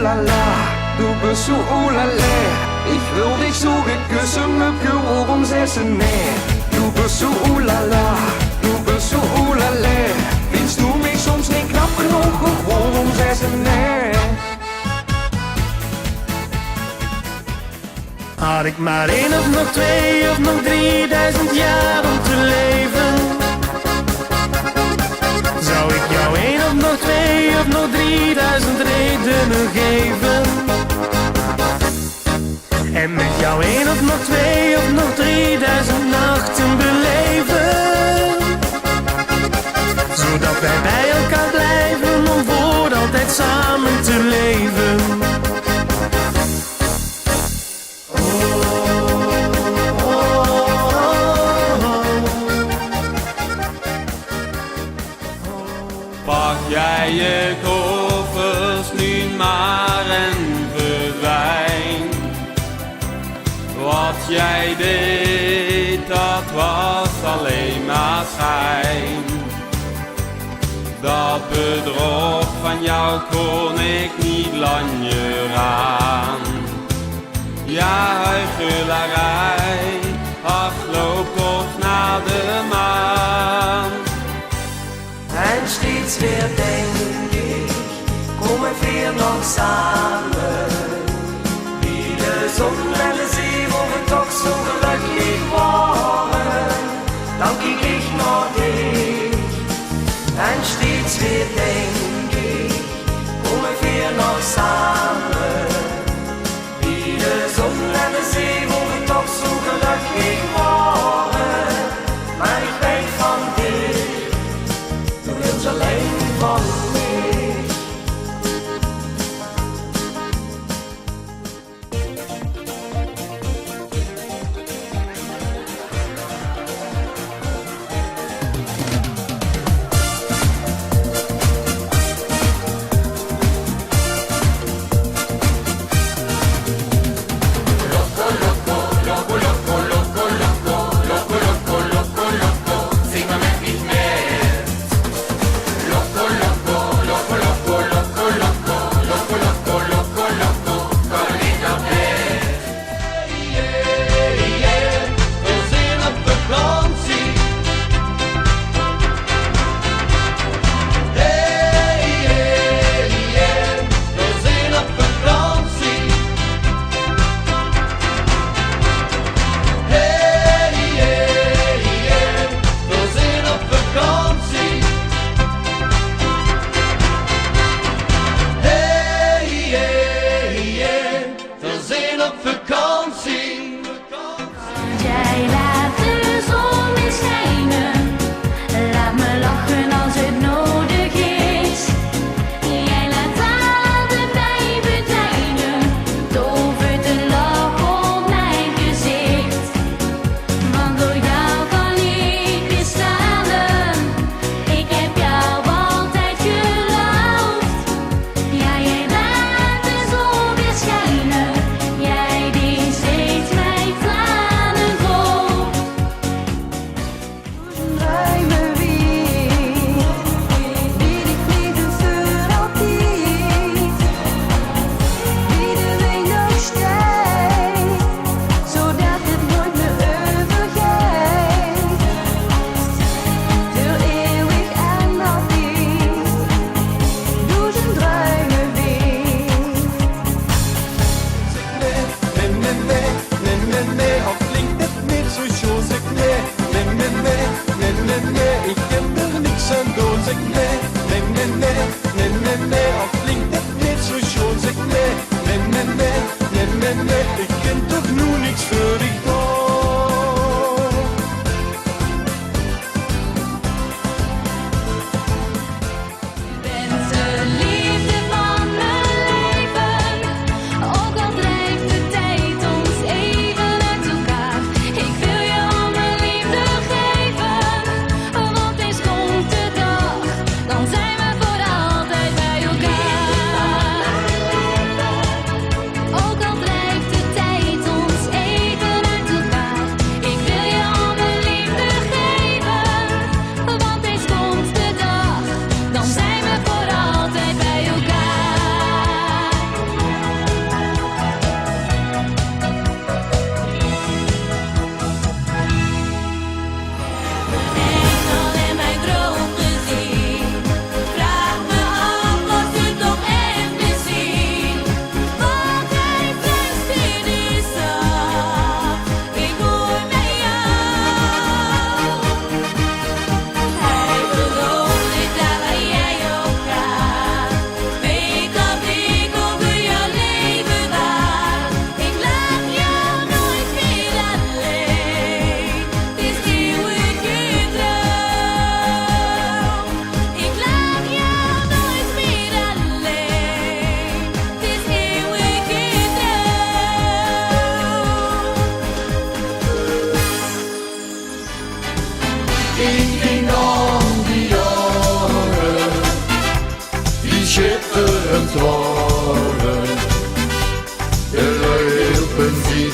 la, du bist so la. Ich will dich so geküssen mit Piur um 6 nee. Du bist so la, du bist so la. Findest du mich soms niet knap genoeg, gewoon om 6 nee. Had ik maar 1 of nog 2 of nog 3000 jaar om te leven, zou ik jou 1 of nog 2 of nog 3000 redenen geven. En met jou 1 of nog 2 of nog 3000 nachten beleven, zodat wij bij elkaar blijven om voor altijd samen te leven. Pak jij je koffers nu maar en verdwijn. Wat jij deed, dat was alleen maar schijn. Dat bedrog van jou kon ik niet lanjer aan. Ja, huichelarij, ach loop toch naar de maan. En steeds weer denk ik, komen weer nog samen. Wie de zon en de zee, wo we toch zo gelukkig waren. Dan kijk ik naar dich. En steeds weer denk ik, komen weer nog samen. Wie de zon en de zee, wo we toch zo gelukkig waren. Maar ik ben van dich. Du willst alleen von mich.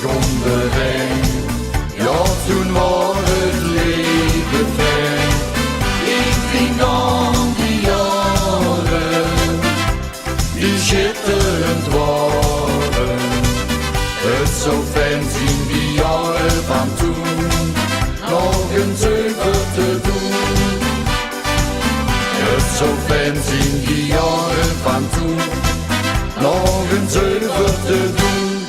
om de heen. Ja, toen was het leven fijn. Ik denk aan die jaren, die schitterend waren. Het zo fijn zien die jaren van toen, nog een zeuver te doen. Het zo fijn zien die jaren van toen, nog een zeuver te doen.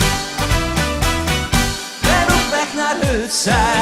Ben op weg naar het zuiden.